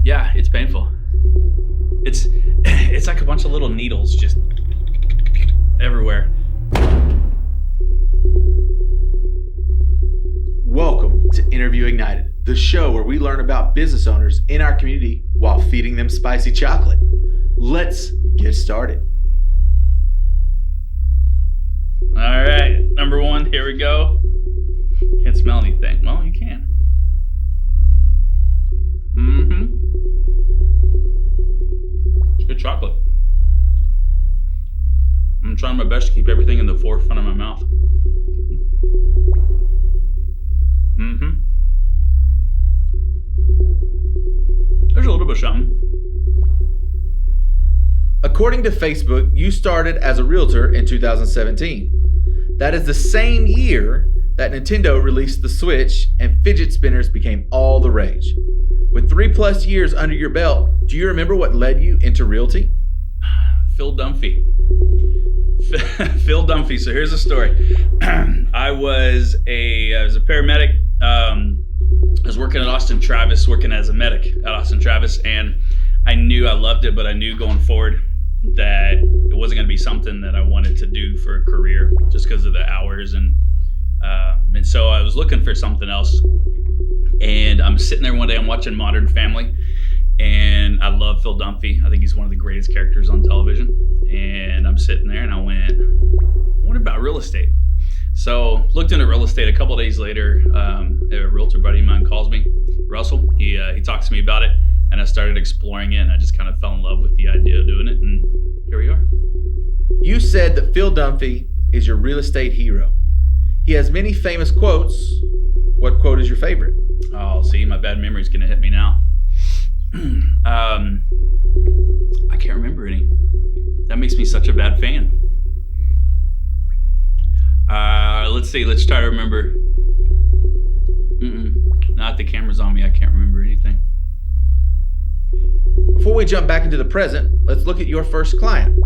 Yeah, it's painful. It's like a bunch of little needles just everywhere. Welcome to Interview Ignited, the show where we learn about business owners in our community while feeding them spicy chocolate. Let's get started. All right, number one, here we go. Can't smell anything. Well, you can. It's good chocolate. I'm trying my best to keep everything in the forefront of my mouth. There's a little bit of something. According to Facebook, you started as a realtor in 2017. That is the same year that Nintendo released the Switch and fidget spinners became all the rage. With 3+ years under your belt, do you remember what led you into realty? Phil Dunphy. Phil Dunphy. So here's the story. I was a paramedic. I was working at Austin Travis, working as a medic at Austin Travis, and I knew I loved it, but I knew going forward that it wasn't going to be something that I wanted to do for a career just because of the hours. And so I was looking for something else. And I'm sitting there one day, I'm watching Modern Family, and I love Phil Dunphy. I think he's one of the greatest characters on television. And I'm sitting there and I went, what about real estate? So looked into real estate. A couple of days later, a realtor buddy of mine calls me, Russell. He talks to me about it, and I started exploring it, and I just kind of fell in love with the idea of doing it, and here we are. You said that Phil Dunphy is your real estate hero. He has many famous quotes. What quote is your favorite? Oh, see, my bad memory's gonna hit me now. I can't remember any. That makes me such a bad fan. Let's see. Let's try to remember. Now that the camera's on me, I can't remember anything. Before we jump back into the present, let's look at your first client.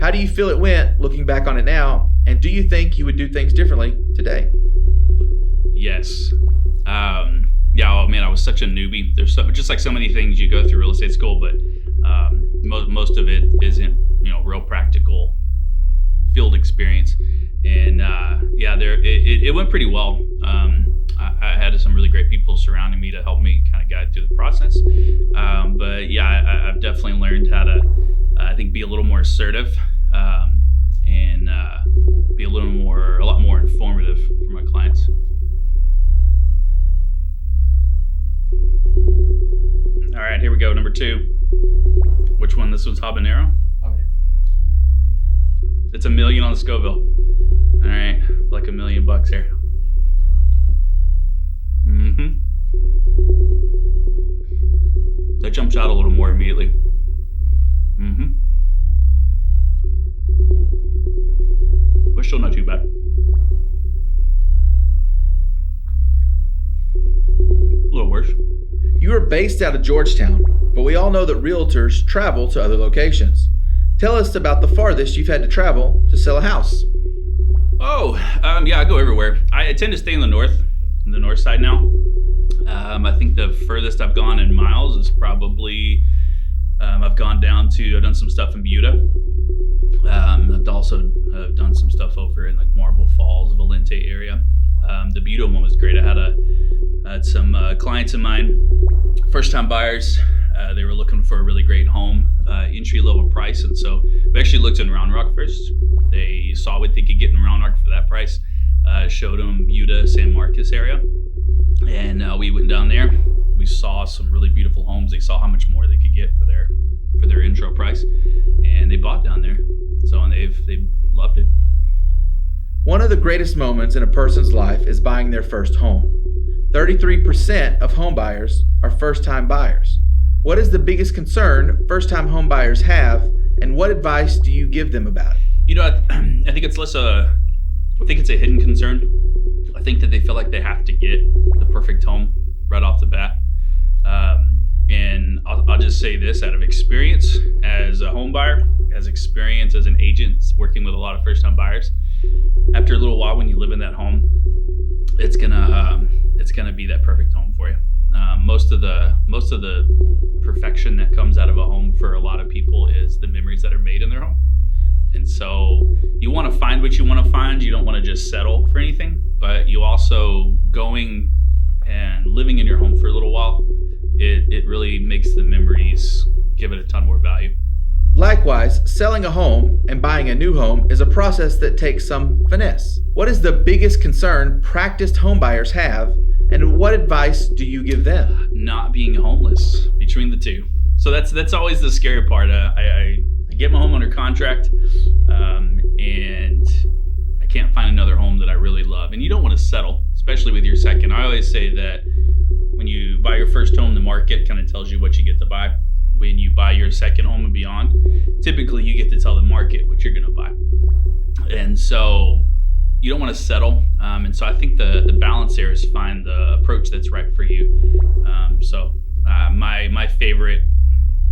How do you feel it went looking back on it now? And do you think you would do things differently today? Yes. Yeah, oh man, I was such a newbie. There's just like so many things you go through real estate school, but most of it isn't, real practical field experience. And it went pretty well. I had some really great people surrounding me to help me kind of guide through the process. But yeah, I've definitely learned how to, I think, be a little more assertive and be a lot more informative for my clients. All right, here we go. Number 2. Which one? This one's habanero? Okay. It's $1 million on the Scoville. All right, like $1 million here. That jumps out a little more immediately. But still not too bad. A little worse. You are based out of Georgetown, but we all know that realtors travel to other locations. Tell us about the farthest you've had to travel to sell a house. Yeah, I go everywhere. I tend to stay in the north side now. I think the furthest I've gone in miles is probably, I've done some stuff in Buda. I've also done some stuff over in like Marble Falls, Valente area. The Buda one was great. I had some clients of mine, first-time buyers. They were looking for a really great home, entry-level price, and so we actually looked in Round Rock first. They saw what they could get in Round Rock for that price. Showed them Buda, San Marcos area, and we went down there. We saw some really beautiful homes. They saw how much more they could get for their intro price, and they bought down there. So and they've loved it. One of the greatest moments in a person's life is buying their first home. 33% of home buyers are first-time buyers. What is the biggest concern first-time home buyers have, and what advice do you give them about it? I think it's less I think it's a hidden concern. I think that they feel like they have to get the perfect home right off the bat. And I'll just say this out of experience as a home buyer, as experience as an agent working with a lot of first-time buyers. After a little while, when you live in that home, it's gonna be that perfect home for you. Most of the that comes out of a home for a lot of people is the memories that are made in their home. And so you want to find what you want to find. You don't want to just settle for anything, but you also going and living in your home for a little while, it really makes the memories give it a ton more value. Likewise, selling a home and buying a new home is a process that takes some finesse. What is the biggest concern practiced homebuyers have, and what advice do you give them? Not being homeless, between the two. So that's always the scary part. I get my home under contract, and I can't find another home that I really love. And you don't want to settle, especially with your second. I always say that when you buy your first home, the market kind of tells you what you get to buy. When you buy your second home and beyond, typically you get to tell the market what you're going to buy. And so you don't want to settle. And so I think the balance there is find the approach that's right for you. My favorite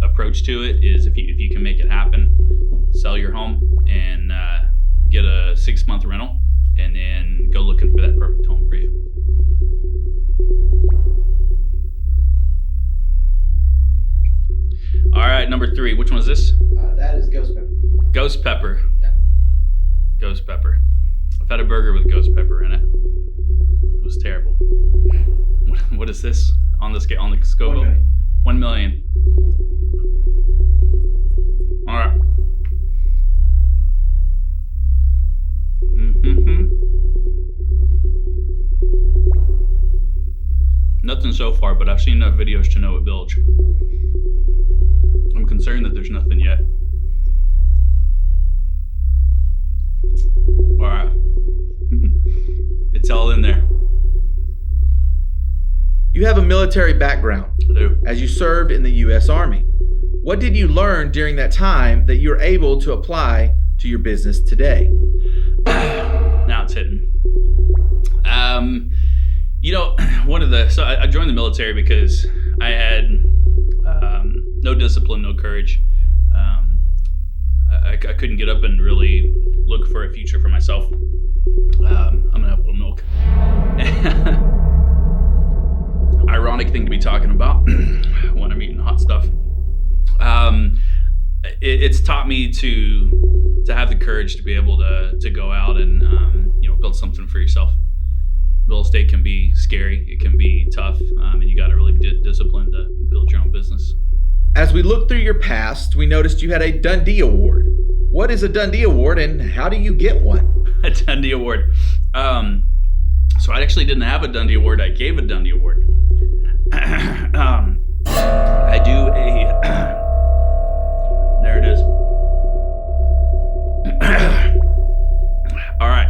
approach to it is if you can make it happen, sell your home and get a 6-month rental, and then go looking for that perfect home for you. All right, number 3. Which one is this? That is ghost pepper. Ghost pepper. Yeah. Ghost pepper. I've had a burger with ghost pepper in it. It was terrible. What is this on the scale, on the Scoville? 1 million. All right. Nothing so far, but I've seen enough videos to know it bilge. I'm concerned that there's nothing yet. All right. It's all in there. You have a military background, I do. as you served in the U.S. Army. What did you learn during that time that you're able to apply to your business today? Now it's hitting. So I joined the military because I had no discipline, no courage. I couldn't get up and really look for a future for myself. I'm gonna have a little milk. Ironic thing to be talking about when I'm eating hot stuff. It's taught me to have the courage to be able to go out and build something for yourself. Real estate can be scary, it can be tough, and you got to really be disciplined to build your own business. As we look through your past, we noticed you had a Dundee Award. What is a Dundee Award and how do you get one? A Dundee Award. So I actually didn't have a Dundee Award. I gave a Dundee Award. I do a... There it is. All right.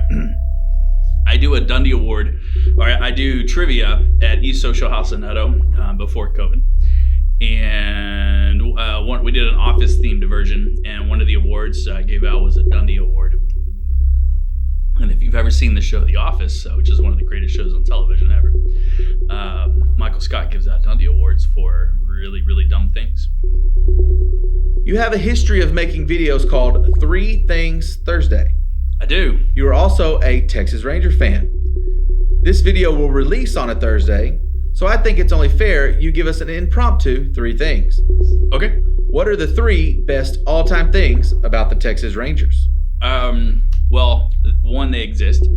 I do a Dundee Award. All right, I do trivia at East Social House in Hutto before COVID. And we did an office-themed version, and one of the awards I gave out was a Dundee Award. And if you've ever seen the show The Office, which is one of the greatest shows on television ever, Michael Scott gives out Dundee Awards for really, really dumb things. You have a history of making videos called 3 Things Thursday. I do. You are also a Texas Ranger fan. This video will release on a Thursday, so I think it's only fair you give us an impromptu 3 things. Okay. What are the 3 best all-time things about the Texas Rangers? Well, one, they exist.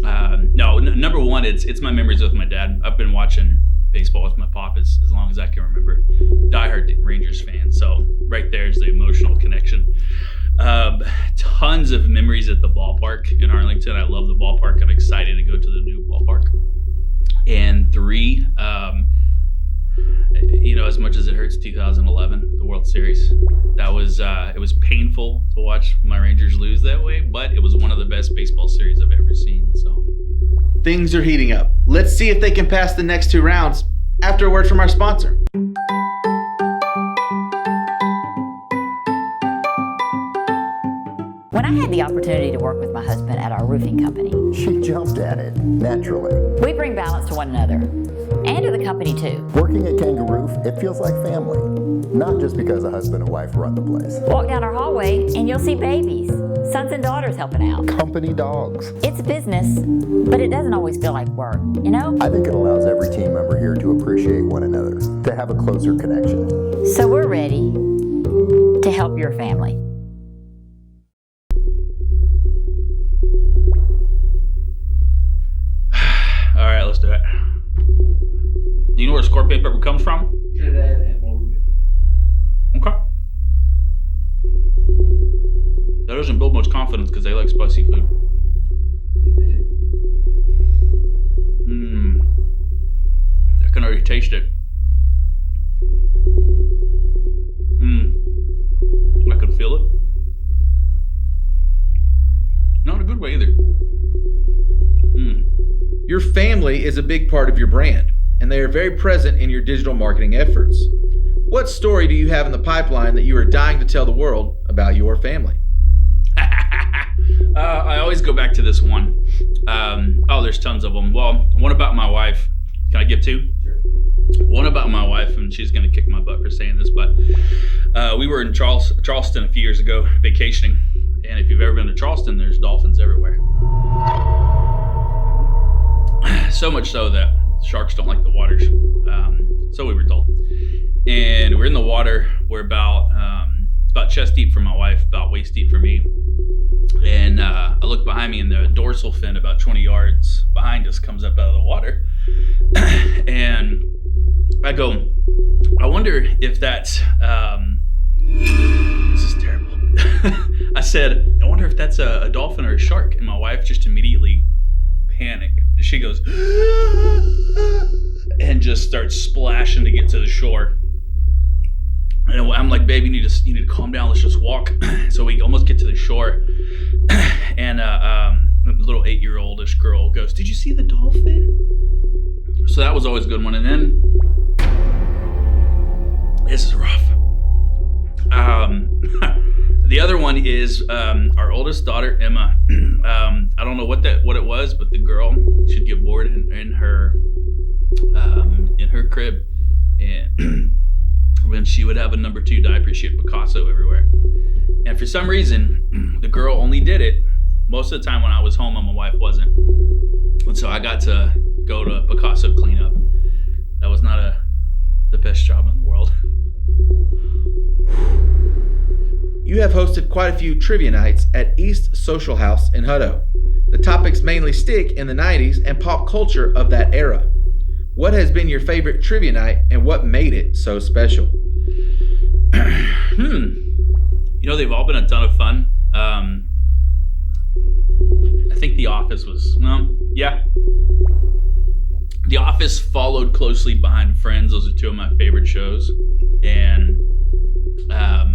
Number one, it's my memories with my dad. I've been watching baseball with my pop as long as I can remember. Diehard Rangers fan, so right there's the emotional connection. Tons of memories at the ballpark in Arlington. I love the ballpark. I'm excited to go to the new ballpark. And 3, as much as it hurts, 2011, the World Series. That was it was painful to watch my Rangers lose that way, but it was one of the best baseball series I've ever seen. So things are heating up. Let's see if they can pass the next 2 rounds after a word from our sponsor. When I had the opportunity to work with my husband at our roofing company, She jumped at it naturally. we bring balance to one another. and to the company too. Working at Kangaroo, it feels like family. Not just because a husband and wife run the place. Walk down our hallway and you'll see babies, sons and daughters helping out. Company dogs. It's business, but it doesn't always feel like work, you know? I think it allows every team member here to appreciate one another, to have a closer connection. So we're ready to help your family. All right, let's do it. Do you know where scorpion pepper comes from? Trinidad and Moruga. Okay. That doesn't build much confidence because they like spicy food. I can already taste it. I can feel it. Not in a good way either. Your family is a big part of your brand, and they are very present in your digital marketing efforts. What story do you have in the pipeline that you are dying to tell the world about your family? I always go back to this one. There's tons of them. Well, one about my wife. Can I give two? Sure. One about my wife, and she's going to kick my butt for saying this, but we were in Charleston a few years ago vacationing, and if you've ever been to Charleston, there's dolphins everywhere. So much so that sharks don't like the waters. So we were told. And we're in the water. We're about chest deep for my wife, about waist deep for me. And I look behind me, and the dorsal fin about 20 yards behind us comes up out of the water. And I go, I wonder if that's, this is terrible. I said, I wonder if that's a dolphin or a shark. And my wife just immediately panicked. And she goes, and just starts splashing to get to the shore. And I'm like, babe, you need to calm down. Let's just walk. So we almost get to the shore. And a little 8-year-oldish girl goes, did you see the dolphin? So that was always a good one. And then, this is rough. The other one is our oldest daughter, Emma. I don't know what it was, but the girl, she'd get bored in her crib. And when she would have a number 2 diaper, she had Picasso everywhere. And for some reason, the girl only did it most of the time when I was home and my wife wasn't. And so I got to go to Picasso cleanup. That was not the best job in the world. You have hosted quite a few trivia nights at East Social House in Hutto. The topics mainly stick in the 90s and pop culture of that era. What has been your favorite trivia night and what made it so special? They've all been a ton of fun. I think The Office was, The Office followed closely behind Friends. Those are two of my favorite shows. And I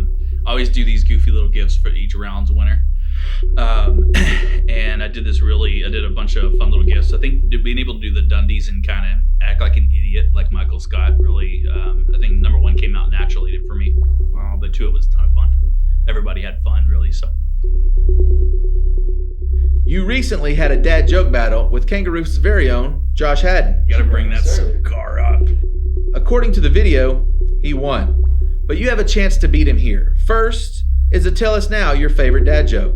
always do these goofy little gifts for each round's winner. And I did a bunch of fun little gifts. I think being able to do the Dundies and kind of act like an idiot like Michael Scott really, I think number 1 came out naturally for me. But 2, it was a ton of fun. Everybody had fun, really, so. You recently had a dad joke battle with Kangaroo's very own Josh Haddon. You gotta bring that cigar up. According to the video, he won. But you have a chance to beat him here. First is to tell us now your favorite dad joke.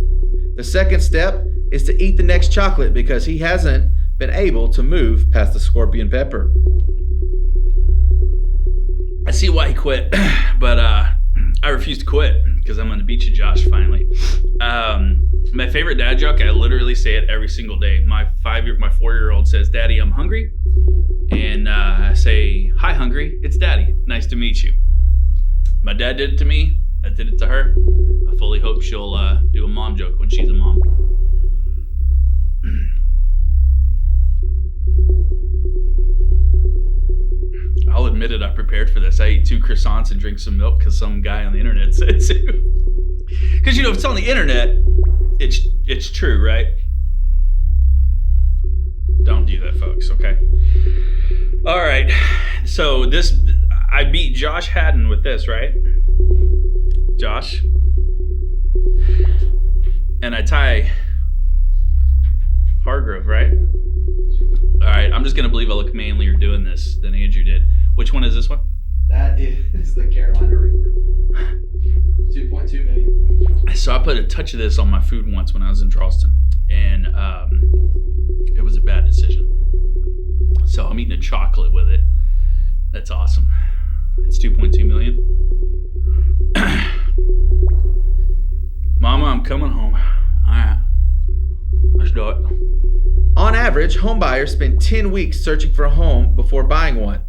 The second step is to eat the next chocolate because he hasn't been able to move past the scorpion pepper. I see why he quit, but I refuse to quit because I'm gonna beat you, Josh, finally. My favorite dad joke, I literally say it every single day. My 4-year-old says, Daddy, I'm hungry. And I say, hi, hungry, it's Daddy, nice to meet you. My dad did it to me, I did it to her. I fully hope she'll do a mom joke when she's a mom. I'll admit it, I prepared for this. I ate 2 croissants and drank some milk because some guy on the internet said to. Because, if it's on the internet, it's true, right? Don't do that, folks, okay? All right, so I beat Josh Haddon with this, right? Josh. And I tie Hargrove, right? All right, I'm just going to believe I look manlier doing this than Andrew did. Which one is this one? That is the Carolina Reaper. 2.2 million. So I put a touch of this on my food once when I was in Charleston, and it was a bad decision. So I'm eating a chocolate with it. That's awesome. It's 2.2 million. Mama, I'm coming home. All right, let's do it. On average, home buyers spend 10 weeks searching for a home before buying one.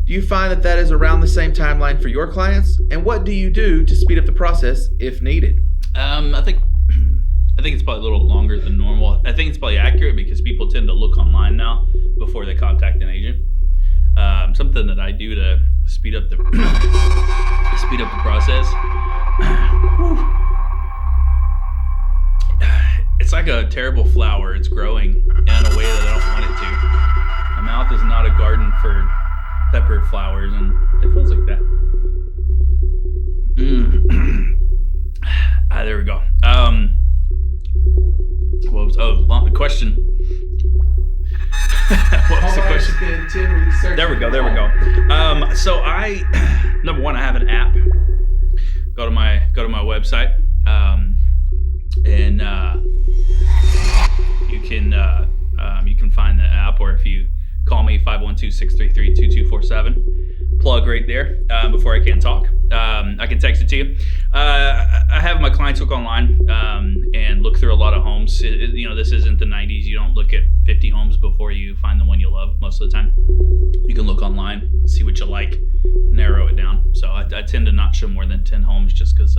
Do you find that is around the same timeline for your clients? And what do you do to speed up the process if needed? I think it's probably a little longer than normal. I think it's probably accurate because people tend to look online now before they contact an agent. Something that I do to speed up the process. It's like a terrible flower. It's growing in a way that I don't want it to. My mouth is not a garden for pepper flowers, and it feels like that. There we go. The question. What was the question? Spend 10 weeks searching. There we go. So number one, I have an app. Go to my website, and you can find the app, or if you call me 512-633-2247. Plug right there before I can talk. I can text it to you. I have my clients look online and look through a lot of homes. This isn't the 90s. You don't look at 50 homes before you find the one you love most of the time. You can look online, see what you like, narrow it down. So I tend to not show more than 10 homes just because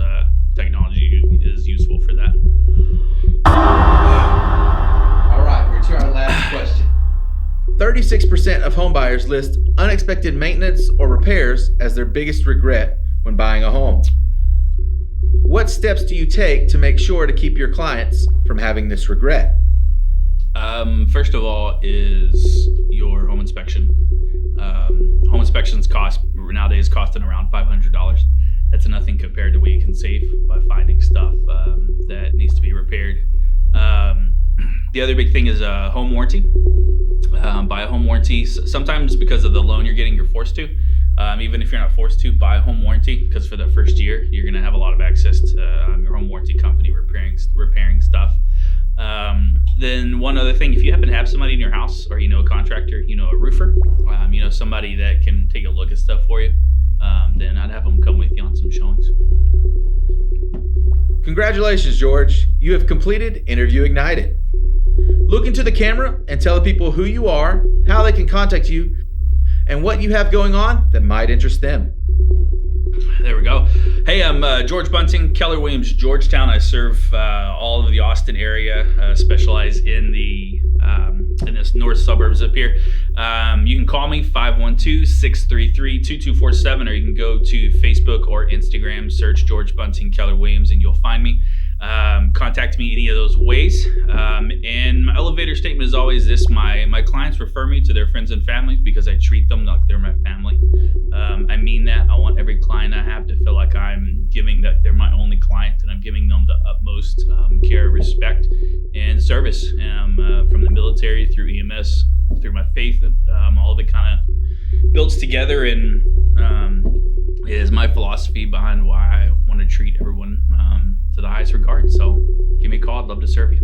technology is useful for that. All right, we're to our last question. 36% of home buyers list unexpected maintenance or repairs as their biggest regret when buying a home. What steps do you take to make sure to keep your clients from having this regret? First of all is your home inspection. Home inspections nowadays costing around $500. That's nothing compared to what you can save by finding stuff that needs to be repaired. The other big thing is a home warranty. Buy a home warranty. Sometimes because of the loan you're getting, you're forced to. Even if you're not forced to, buy a home warranty, because for the first year, you're going to have a lot of access to your home warranty company repairing stuff. Then one other thing, if you happen to have somebody in your house, or a contractor, a roofer, somebody that can take a look at stuff for you, then I'd have them come with you on some showings. Congratulations, George. You have completed Interview Ignited. Look into the camera and tell the people who you are, how they can contact you, and what you have going on that might interest them. There we go. Hey, I'm George Bunting, Keller Williams, Georgetown. I serve all of the Austin area, specialize in in this north suburbs up here. You can call me 512-633-2247, or you can go to Facebook or Instagram, search George Bunting, Keller Williams, and you'll find me. Contact me any of those ways. And my elevator statement is always this: my clients refer me to their friends and families because I treat them like they're my family. I mean that. I want every client I have to feel like I'm giving that they're my only client, and I'm giving them the utmost care, respect, and service. From the military through EMS, through my faith, all of it kind of builds together, and is my philosophy behind why I want to treat everyone to the highest regard. So give me a call. I'd love to serve you.